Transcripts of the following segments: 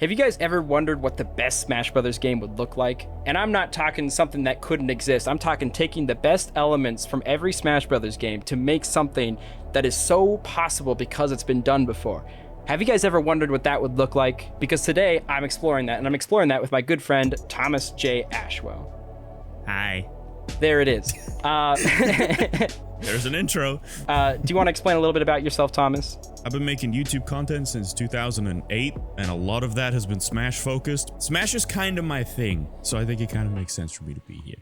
Have you guys ever wondered what the best Smash Brothers game would look like? And I'm not talking something that couldn't exist. I'm talking taking the best elements from every Smash Brothers game to make something that is so possible because it's been done before. Have you guys ever wondered what that would look like? Because today I'm exploring that, and I'm exploring that with my good friend Thomas J. Ashwell. Hi. There it is. There's an intro. Do you want to explain a little bit about yourself, Thomas? I've been making YouTube content since 2008, and a lot of that has been Smash focused. Smash is kind of my thing, so I think it kind of makes sense for me to be here.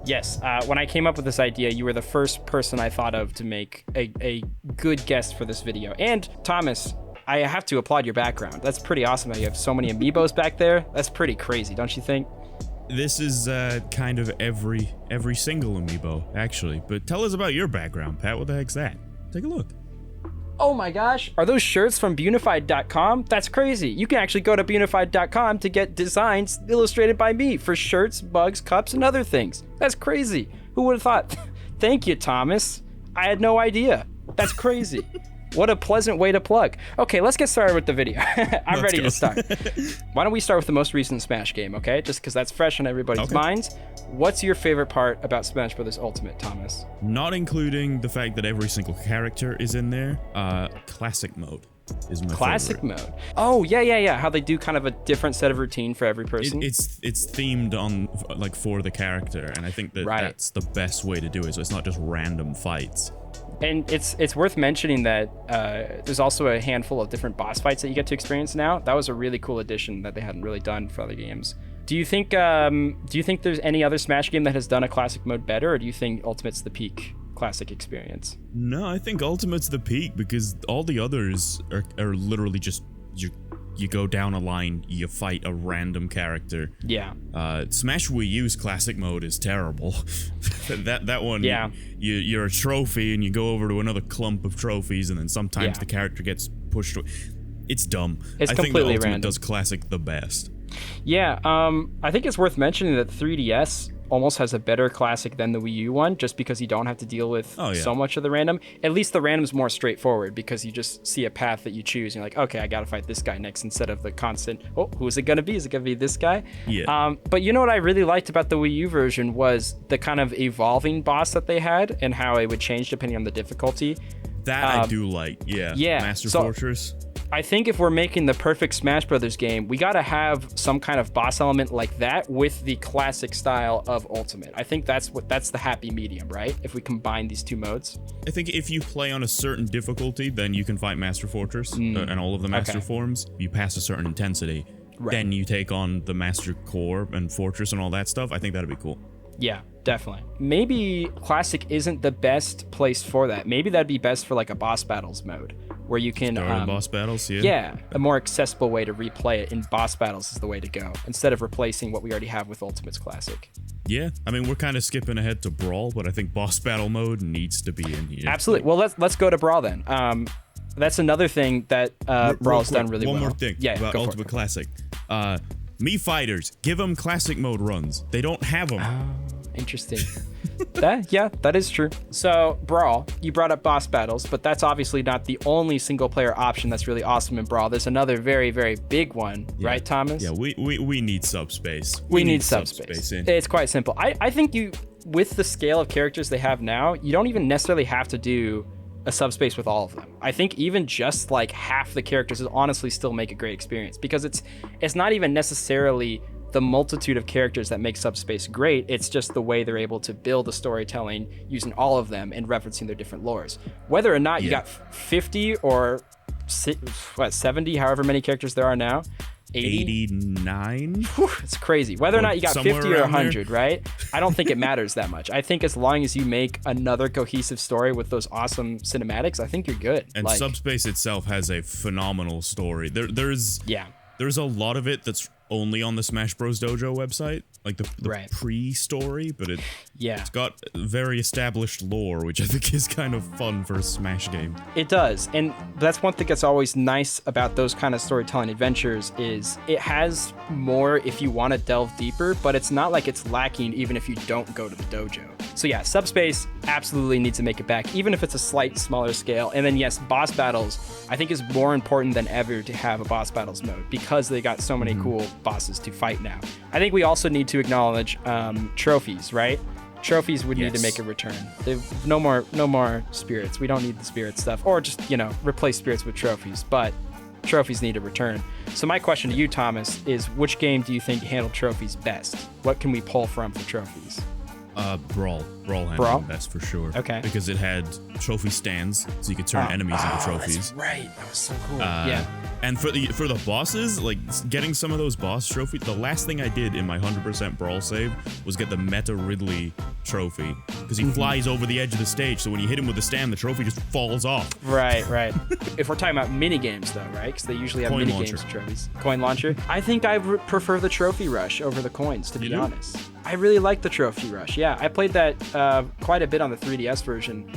Yes, when I came up with this idea, you were the first person I thought of to make a good guest for this video. And Thomas, I have to applaud your background. That's pretty awesome that you have so many amiibos back there. That's pretty crazy, don't you think? This is kind of every single amiibo, actually. But tell us about your background, Pat. What the heck's that? Take a look. Oh my gosh, are those shirts from Bunified.com? That's crazy. You can actually go to Bunified.com to get designs illustrated by me for shirts, mugs, cups, and other things. That's crazy. Who would have thought? Thank you, Thomas. I had no idea. That's crazy. What a pleasant way to plug. Okay, let's get started with the video. I'm ready to start. Why don't we start with the most recent Smash game, okay? Just because that's fresh on everybody's minds. What's your favorite part about Smash Bros. Ultimate, Thomas? Not including the fact that every single character is in there. Classic mode is my Classic favorite. mode. Oh, yeah. How they do kind of a different set of routine for every person. It's themed on, like, for the character, and I think that that's the best way to do it, so it's not just random fights. And it's worth mentioning that there's also a handful of different boss fights that you get to experience now. That was a really cool addition that they hadn't really done for other games. Do you think there's any other Smash game that has done a classic mode better, or do you think Ultimate's the peak classic experience? No, I think Ultimate's the peak because all the others are literally just you go down a line, you fight a random character. Yeah. Smash Wii U's classic mode is terrible. that one, yeah. You're a trophy and you go over to another clump of trophies, and then sometimes the character gets pushed. It's dumb. It's I completely think the Ultimate random. does classic the best. Yeah, I think it's worth mentioning that 3DS almost has a better classic than the Wii U one, just because you don't have to deal with so much of the random. At least the random's more straightforward because you just see a path that you choose. And you're like, okay, I gotta fight this guy next, instead of the constant, oh, who is it gonna be? Is it gonna be this guy? Yeah. But you know what I really liked about the Wii U version was the kind of evolving boss that they had and how it would change depending on the difficulty. That I do like, yeah. Master Fortress. I think if we're making the perfect Smash Brothers game, we gotta have some kind of boss element like that with the classic style of Ultimate. I think that's the happy medium, right? If we combine these two modes. I think if you play on a certain difficulty, then you can fight Master Fortress and all of the Master forms. You pass a certain intensity, then you take on the Master Core and Fortress and all that stuff. I think that'd be cool. Yeah, definitely. Maybe Classic isn't the best place for that. Maybe that'd be best for like a boss battles mode, where you can boss battles. Yeah, a more accessible way to replay it in boss battles is the way to go, instead of replacing what we already have with Ultimate's Classic. Yeah, I mean, we're kind of skipping ahead to Brawl, but I think boss battle mode needs to be in here. Absolutely. Well, let's go to Brawl then. That's another thing that Brawl's done really well. One more thing about Ultimate Classic. Mii Fighters, give them classic mode runs. They don't have them. Interesting. That is true. So Brawl, you brought up boss battles, but that's obviously not the only single player option that's really awesome in Brawl. There's another very, very big one, right, Thomas? Yeah, we need Subspace. We need Subspace. It's quite simple. I think with the scale of characters they have now, you don't even necessarily have to do a Subspace with all of them. I think even just like half the characters will honestly still make a great experience, because it's not even necessarily the multitude of characters that make Subspace great. It's just the way they're able to build a storytelling using all of them and referencing their different lores. Whether or not you got 50 or 70, however many characters there are now, 89. It's crazy. Whether or not you got 50 or 100, right? I don't think it matters that much. I think as long as you make another cohesive story with those awesome cinematics, I think you're good. And Subspace itself has a phenomenal story. There's a lot of it that's only on the Smash Bros. Dojo website, like the Right. pre-story, but it's got very established lore, which I think is kind of fun for a Smash game. It does, and that's one thing that's always nice about those kind of storytelling adventures is it has more if you want to delve deeper, but it's not like it's lacking even if you don't go to the dojo. So yeah, Subspace absolutely needs to make it back, even if it's a slight smaller scale. And then yes, boss battles, I think is more important than ever to have a boss battles mode because they got so many cool bosses to fight now. I think we also need to acknowledge trophies, right? Trophies would need to make a return. No more spirits. We don't need the spirit stuff, or just replace spirits with trophies. But trophies need a return. So my question to you, Thomas, is which game do you think handled trophies best? What can we pull from for trophies? Brawl handled it best for sure. Okay. Because it had trophy stands, so you could turn enemies into trophies. That's right. That was so cool. Yeah. And for the bosses, like getting some of those boss trophies, the last thing I did in my 100% Brawl save was get the Meta Ridley trophy because he flies over the edge of the stage. So when you hit him with the stand, the trophy just falls off. Right. If we're talking about mini games though, right? Because they usually have mini games trophies. Coin launcher. I think I prefer the trophy rush over the coins, to be honest. I really like the trophy rush. Yeah, I played that quite a bit on the 3DS version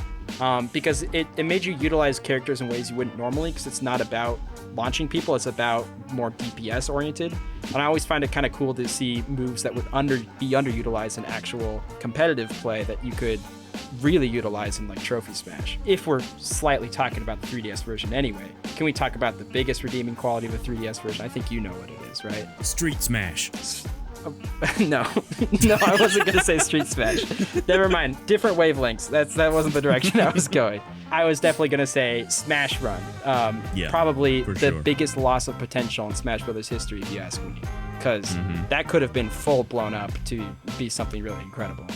because it made you utilize characters in ways you wouldn't normally because it's not about launching people, it's about more DPS oriented. And I always find it kind of cool to see moves that would be underutilized in actual competitive play that you could really utilize in like Trophy Smash. If we're slightly talking about the 3DS version anyway, can we talk about the biggest redeeming quality of the 3DS version? I think you know what it is, right? Street Smash. No, I wasn't gonna say Street Smash. Never mind. Different wavelengths. That wasn't the direction I was going. I was definitely gonna say Smash Run. Probably the biggest loss of potential in Smash Brothers history, if you ask me, because that could have been full blown up to be something really incredible.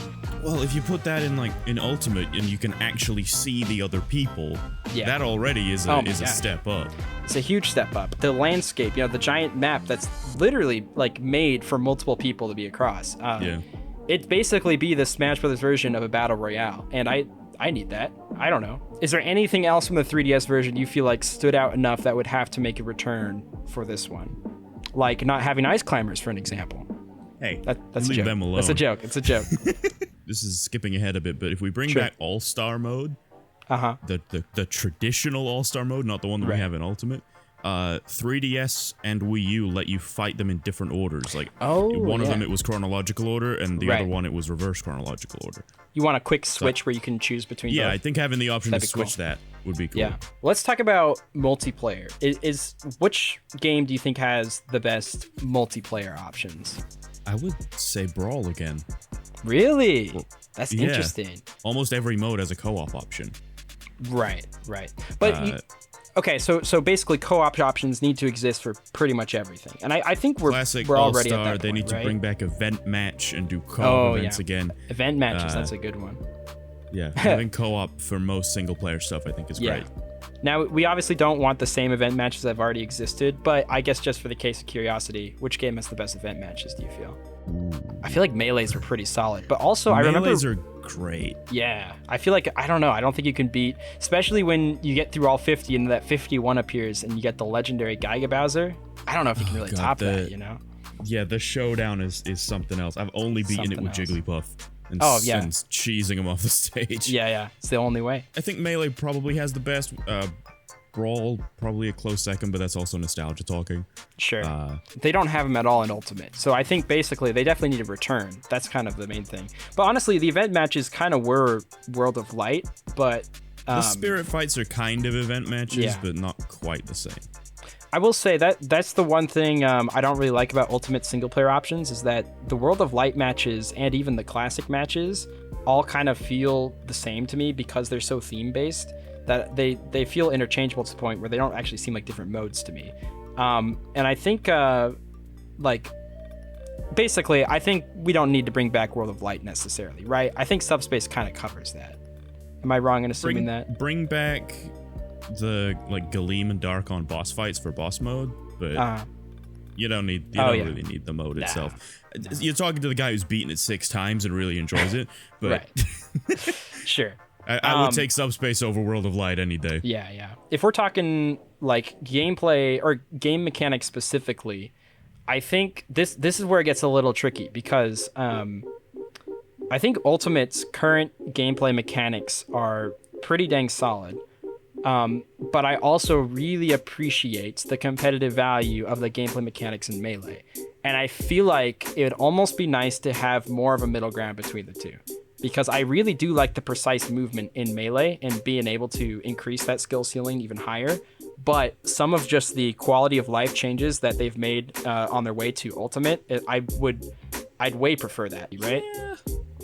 Well, if you put that in Ultimate and you can actually see the other people, that already is a step up. It's a huge step up. The landscape, the giant map that's literally like made for multiple people to be across. It'd basically be the Smash Brothers version of a battle royale, and I need that. I don't know. Is there anything else from the 3DS version you feel like stood out enough that would have to make a return for this one? Like not having ice climbers, for an example. Hey, that's leave a joke. them alone. That's a joke. It's a joke. This is skipping ahead a bit, but if we bring back All-Star mode, the traditional All-Star mode, not the one that we have in Ultimate, 3DS and Wii U let you fight them in different orders. Like one of them it was chronological order, and the other one it was reverse chronological order. You want a quick switch where you can choose between both? I think having the option to switch that would be cool. Yeah. Let's talk about multiplayer. Which game do you think has the best multiplayer options? I would say Brawl again. Really? Well, that's interesting. Almost every mode has a co-op option. Right. But okay, so basically co-op options need to exist for pretty much everything. And I think we're already at that point, they need to bring back event match and do co-op events again. Event matches, that's a good one. Yeah, having co-op for most single-player stuff I think is great. Now, we obviously don't want the same event matches that have already existed, but I guess just for the case of curiosity, which game has the best event matches, do you feel? I feel like Melees are pretty solid, but also I remember... Melees are great. Yeah, I feel like, I don't know, I don't think you can beat, especially when you get through all 50 and that 51 appears and you get the legendary Gaiga Bowser. I don't know if you can really top that, Yeah, the showdown is something else. I've only beaten it with Jigglypuff. And cheesing him off the stage. Yeah, it's the only way. I think Melee probably has the best. Brawl probably a close second, but that's also nostalgia talking. Sure. They don't have them at all in Ultimate, so I think basically they definitely need a return. That's kind of the main thing. But honestly, the event matches kind of were World of Light, but the spirit fights are kind of event matches, but not quite the same. I will say that's the one thing I don't really like about Ultimate single-player options is that the World of Light matches and even the classic matches all kind of feel the same to me because they're so theme-based that they feel interchangeable to the point where they don't actually seem like different modes to me. And I think, basically, I think we don't need to bring back World of Light necessarily, right? I think Subspace kind of covers that. Am I wrong in assuming that? Bring back the Galeem and Darkon boss fights for boss mode, but you don't really need the mode itself. You're talking to the guy who's beaten it 6 times and really enjoys it, but Sure. I would take Subspace over World of Light any day. Yeah. If we're talking like gameplay or game mechanics specifically, I think this is where it gets a little tricky because I think Ultimate's current gameplay mechanics are pretty dang solid. But I also really appreciate the competitive value of the gameplay mechanics in Melee. And I feel like it would almost be nice to have more of a middle ground between the two. Because I really do like the precise movement in Melee and being able to increase that skill ceiling even higher. But some of just the quality of life changes that they've made on their way to Ultimate, I'd way prefer that, right? Yeah.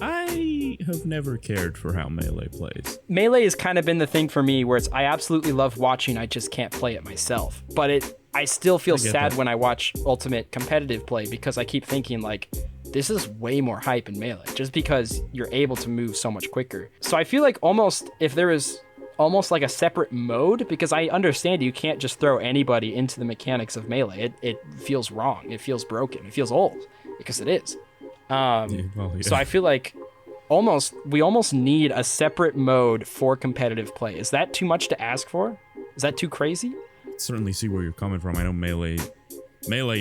I have never cared for how Melee plays. Melee has kind of been the thing for me where I absolutely love watching, I just can't play it myself. But I still feel sad when I watch Ultimate competitive play because I keep thinking like, this is way more hype in Melee just because you're able to move so much quicker. So I feel like almost if there is almost like a separate mode, because I understand you can't just throw anybody into the mechanics of Melee. It feels wrong. It feels broken. It feels old because it is. So I feel like we almost need a separate mode for competitive play. Is that too much to ask for? Is that too crazy? I certainly see where you're coming from. I know Melee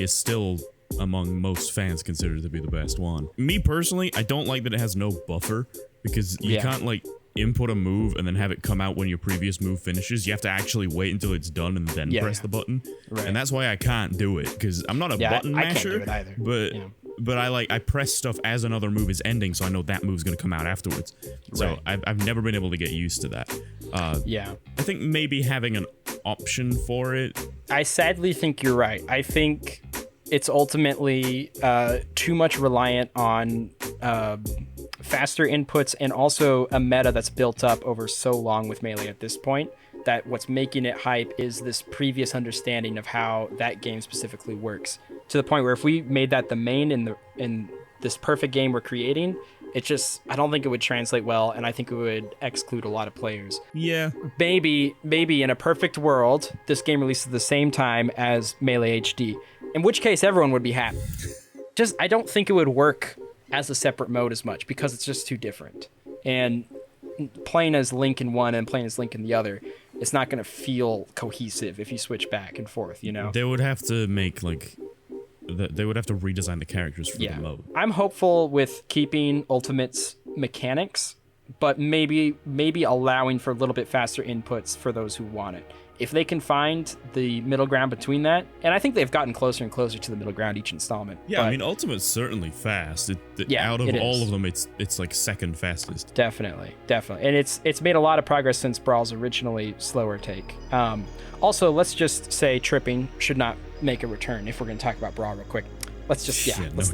is still among most fans considered to be the best one. Me personally, I don't like that it has no buffer because you can't like input a move and then have it come out when your previous move finishes. You have to actually wait until it's done and then press the button. Right. And that's why I can't do it because I'm not a button masher. I can't do it either. But I press stuff as another move is ending, so I know that move's gonna come out afterwards. So I've never been able to get used to that. I think maybe having an option for it. I sadly think you're right. I think it's ultimately too much reliant on faster inputs and also a meta that's built up over so long with Melee at this point that what's making it hype is this previous understanding of how that game specifically works, to the point where if we made that the main in this perfect game we're creating, I don't think it would translate well, and I think it would exclude a lot of players. Yeah. Maybe in a perfect world, this game releases at the same time as Melee HD, in which case everyone would be happy. I don't think it would work as a separate mode as much because it's just too different. And playing as Link in one and playing as Link in the other, it's not going to feel cohesive if you switch back and forth, you know? They would have to make they would have to redesign the characters for the mode. I'm hopeful with keeping Ultimate's mechanics, but maybe allowing for a little bit faster inputs for those who want it. If they can find the middle ground between that, and I think they've gotten closer and closer to the middle ground each installment. Yeah, I mean, Ultimate's certainly fast. Out of all of them, it's like second fastest. Definitely. And it's made a lot of progress since Brawl's originally slower take. Also, let's just say tripping should not make a return if we're going to talk about Brawl real quick. Let's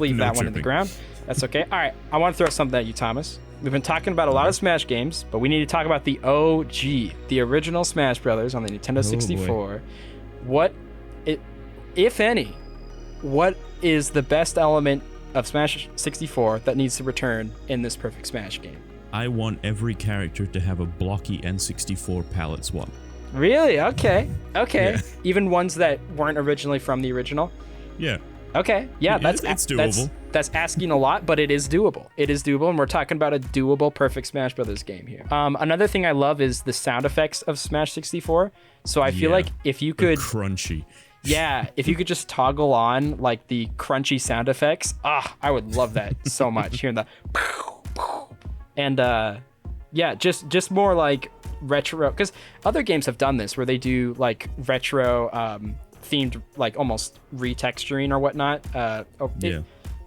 leave that one in the ground. That's okay. All right, I want to throw something at you, Thomas. We've been talking about a lot of Smash games, but we need to talk about the OG, the original Smash Brothers on the Nintendo 64. If any, what is the best element of Smash 64 that needs to return in this perfect Smash game? I want every character to have a blocky N64 palette swap. Really? Okay. Yeah. Even ones that weren't originally from the original? Yeah. Okay. Yeah, it's doable. That's asking a lot, but it is doable. And we're talking about a doable perfect Smash Brothers game here. Another thing I love is the sound effects of Smash 64. So I feel like if you could... Crunchy. Yeah, if you could just toggle on like the crunchy sound effects, I would love that so much. Hearing the... And just more like retro, because other games have done this where they do like retro themed, like almost retexturing or whatnot.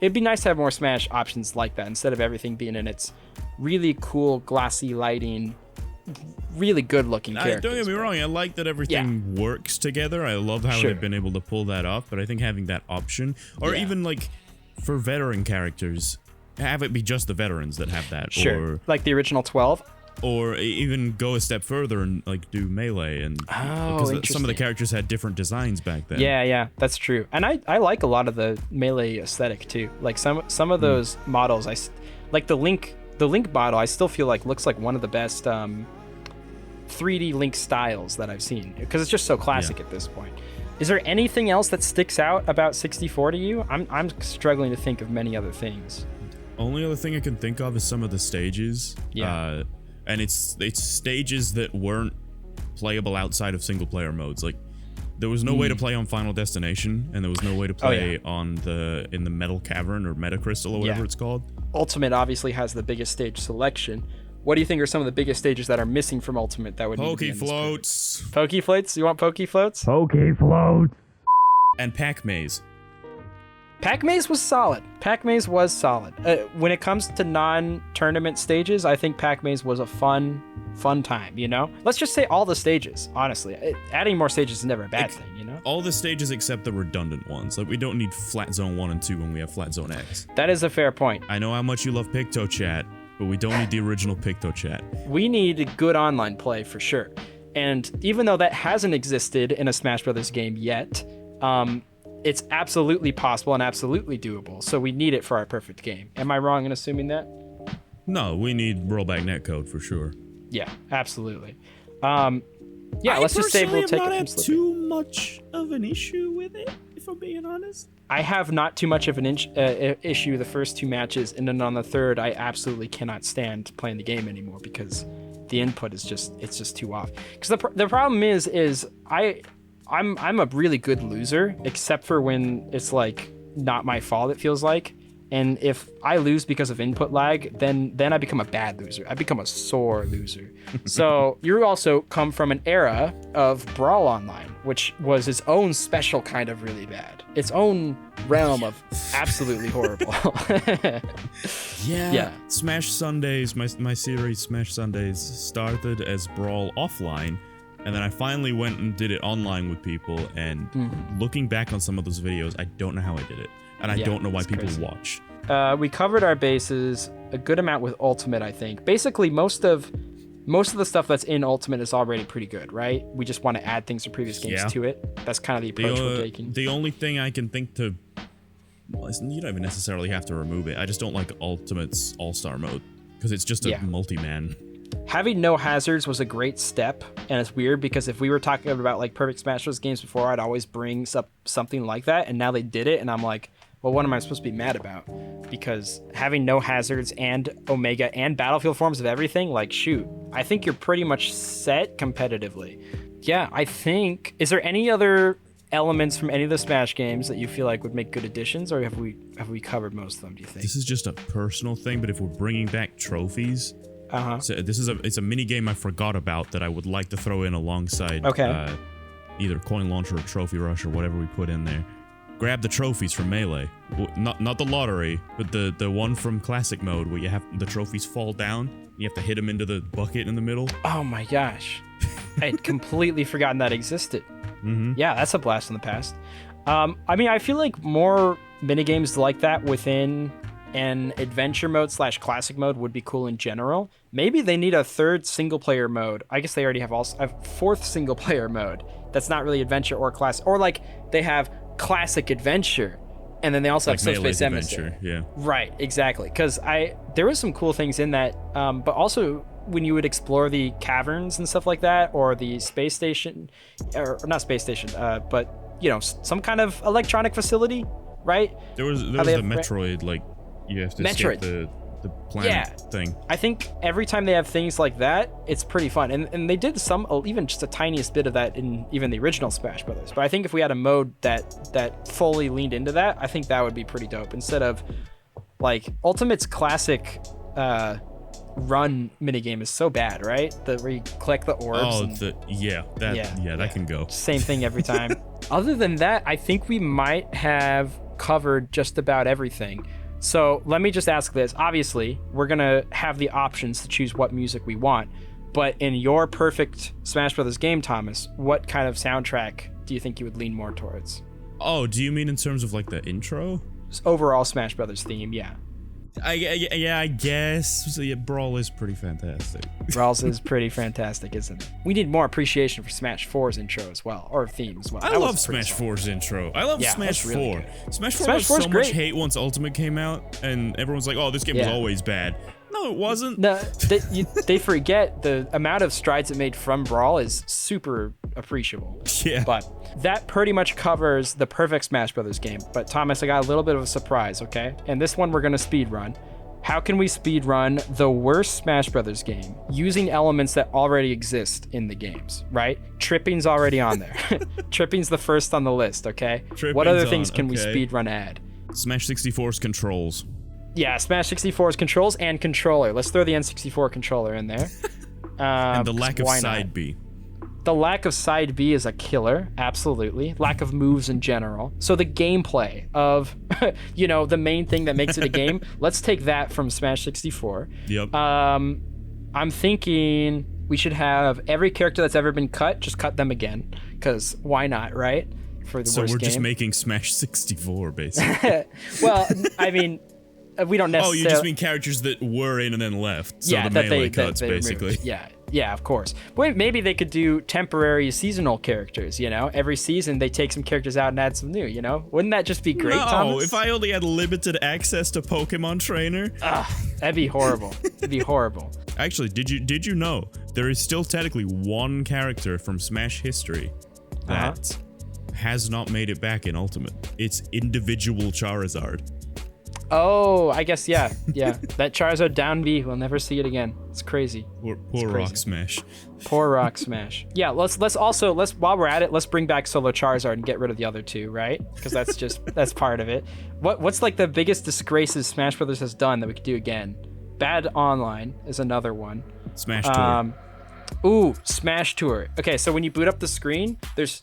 It'd be nice to have more Smash options like that instead of everything being in its really cool glassy lighting, really good looking characters. Don't get me wrong, I like that everything works together. I love how they've been able to pull that off, but I think having that option, or even like for veteran characters, have it be just the veterans that have that. Or like the original 12. Or even go a step further and like do Melee, and because some of the characters had different designs back then. Yeah, that's true. And I like a lot of the Melee aesthetic too. Like some of those models, like the Link model, I still feel like looks like one of the best 3D Link styles that I've seen, because it's just so classic at this point. Is there anything else that sticks out about 64 to you? I'm struggling to think of many other things. Only other thing I can think of is some of the stages. And it's stages that weren't playable outside of single player modes. Like There was no way to play on Final Destination, and there was no way to play in the Metal Cavern or Metacrystal or whatever it's called. Ultimate obviously has the biggest stage selection. What do you think are some of the biggest stages that are missing from Ultimate that would need to be in this Floats. Poke Floats? You want Poke Floats? Poke Floats. And Pac Maze. Pac Maze was solid. When it comes to non-tournament stages, I think Pac Maze was a fun time, you know? Let's just say all the stages, honestly. Adding more stages is never a bad thing, you know? All the stages except the redundant ones. Like, we don't need Flat Zone 1 and 2 when we have Flat Zone X. That is a fair point. I know how much you love PictoChat, but we don't need the original PictoChat. We need good online play for sure. And even though that hasn't existed in a Smash Brothers game yet, it's absolutely possible and absolutely doable. So we need it for our perfect game. Am I wrong in assuming that? No, we need rollback netcode for sure. Yeah, absolutely. Let's just say we'll take it from Slippy. too much of an issue with it, if I'm being honest. I have not too much of an issue the first 2 matches, and then on the third, I absolutely cannot stand playing the game anymore because the input is just too off. Because the problem is I'm a really good loser, except for when it's like not my fault, it feels like. And if I lose because of input lag, then I become a bad loser. I become a sore loser. So you also come from an era of Brawl Online, which was its own special kind of really bad. Its own realm of absolutely horrible. Yeah. Smash Sundays, my series Smash Sundays started as Brawl Offline. And then I finally went and did it online with people, and looking back on some of those videos, I don't know how I did it. And I don't know why people watch. We covered our bases a good amount with Ultimate, I think. Basically, most of the stuff that's in Ultimate is already pretty good, right? We just want to add things from previous games to it. That's kind of the approach we're taking. The only thing I can think to... Well, you don't even necessarily have to remove it. I just don't like Ultimate's All-Star mode, because it's just a multi-man. Having no hazards was a great step, and it's weird because if we were talking about like Perfect Smash Bros. Games before, I'd always bring up something like that, and now they did it, and I'm like, well, what am I supposed to be mad about? Because having no hazards and Omega and Battlefield forms of everything, like, shoot, I think you're pretty much set competitively. Yeah, I think... Is there any other elements from any of the Smash games that you feel like would make good additions, or have we covered most of them, do you think? This is just a personal thing, but if we're bringing back trophies... So it's a mini game I forgot about that I would like to throw in alongside either Coin Launcher or Trophy Rush or whatever we put in there. Grab the trophies from Melee. Not the lottery, but the one from Classic Mode where you have the trophies fall down. You have to hit them into the bucket in the middle. Oh my gosh. I had completely forgotten that existed. Yeah, that's a blast from the past. I mean, I feel like more minigames like that within an adventure mode / classic mode would be cool in general. Maybe they need a third single player mode. I guess they already have a fourth single player mode that's not really adventure or classic, or like they have classic adventure and then they also have Subspace Emissary. Yeah, right, exactly, because there was some cool things in that, but also when you would explore the caverns and stuff like that, or the space station, or not space station, but you know, some kind of electronic facility, right? There was the Metroid, like you have to escape the planet thing. I think every time they have things like that, it's pretty fun. And they did even just a tiniest bit of that in even the original Smash Brothers. But I think if we had a mode that fully leaned into that, I think that would be pretty dope. Instead of like Ultimate's classic run minigame is so bad, right? Where you collect the orbs. That can go. Same thing every time. Other than that, I think we might have covered just about everything. So let me just ask this. Obviously, we're going to have the options to choose what music we want. But in your perfect Smash Brothers game, Thomas, what kind of soundtrack do you think you would lean more towards? Oh, do you mean in terms of like the intro? Just overall Smash Brothers theme, yeah. I guess. So, yeah, Brawl is pretty fantastic. Brawl is pretty fantastic, isn't it? We need more appreciation for Smash 4's intro as well, or theme as well. I love Smash 4's intro. I love Smash 4. Really Smash 4 got so much hate once Ultimate came out, and everyone's like, oh, this game was always bad. No, it wasn't. No, they forget the amount of strides it made from Brawl is super appreciable. Yeah. But that pretty much covers the perfect Smash Brothers game. But Thomas, I got a little bit of a surprise, okay? And this one we're going to speed run. how can we speedrun the worst Smash Brothers game using elements that already exist in the games, right? Tripping's already on there. Tripping's the first on the list, okay? What other things can we speedrun add? Smash 64's controls. Yeah, Smash 64's controls and controller. Let's throw the N64 controller in there. And the lack of side B. The lack of side B is a killer, absolutely. Lack of moves in general. So the gameplay of, the main thing that makes it a game, let's take that from Smash 64. Yep. I'm thinking we should have every character that's ever been cut, just cut them again. Because why not, right? For the worst game. So we're just making Smash 64, basically. Well, I mean, we don't necessarily... Oh, you just mean characters that were in and then left. So the melee cuts, basically. Yeah, of course. But maybe they could do temporary seasonal characters, Every season they take some characters out and add some new, Wouldn't that just be great, Thomas? If I only had limited access to Pokemon Trainer. That'd be horrible. It'd be horrible. Actually, did you know there is still technically one character from Smash history that has not made it back in Ultimate? It's individual Charizard. Oh, I guess, yeah. That Charizard down B, we'll never see it again. It's crazy. Poor Rock Smash. Poor Rock Smash. Yeah, let's while we're at it, let's bring back Solo Charizard and get rid of the other two, right? Because that's part of it. What's like the biggest disgraces Smash Brothers has done that we could do again? Bad Online is another one. Smash Tour. Smash Tour. Okay, so when you boot up the screen, there's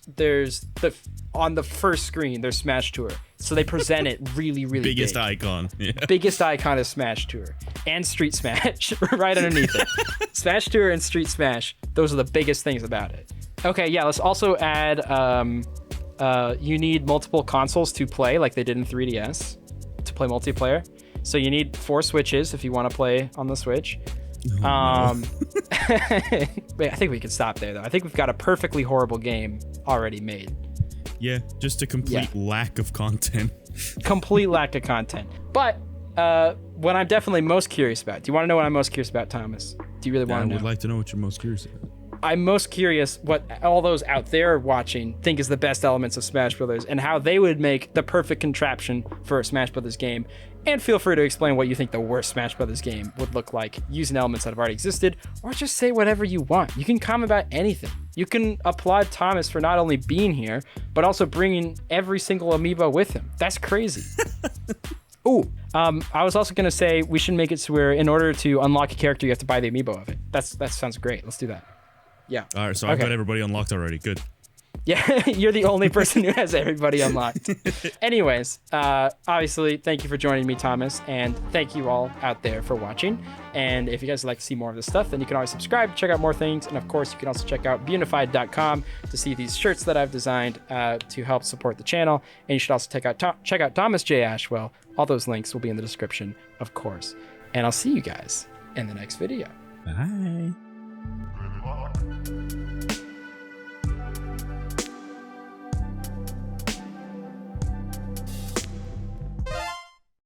on the first screen there's Smash Tour. So they present it really, really biggest big. icon. Yeah. Biggest icon is Smash Tour and Street Smash right underneath it. Smash Tour and Street Smash. Those are the biggest things about it. Okay, yeah. Let's also add. You need multiple consoles to play, like they did in 3DS, to play multiplayer. So you need 4 Switches if you want to play on the Switch. Wait, I think we can stop there though. I think we've got a perfectly horrible game already made. Yeah, just a complete lack of content. Complete lack of content. But what I'm definitely most curious about. Do you want to know what I'm most curious about, Thomas? Do you really want to know? I would like to know what you're most curious about. I'm most curious what all those out there watching think is the best elements of Smash Brothers and how they would make the perfect contraption for a Smash Brothers game. And feel free to explain what you think the worst Smash Brothers game would look like using elements that have already existed, or just say whatever you want. You can comment about anything. You can applaud Thomas for not only being here, but also bringing every single amiibo with him. That's crazy. I was also going to say we should make it so where in order to unlock a character, you have to buy the amiibo of it. That sounds great. Let's do that. Yeah. All right, so I've got everybody unlocked already. Good. Yeah, you're the only person who has everybody unlocked. Anyways, obviously, thank you for joining me, Thomas, and thank you all out there for watching. And if you guys would like to see more of this stuff, then you can always subscribe, check out more things, and of course, you can also check out Beunified.com to see these shirts that I've designed to help support the channel. And you should also check out Thomas J. Ashwell. All those links will be in the description, of course. And I'll see you guys in the next video. Bye.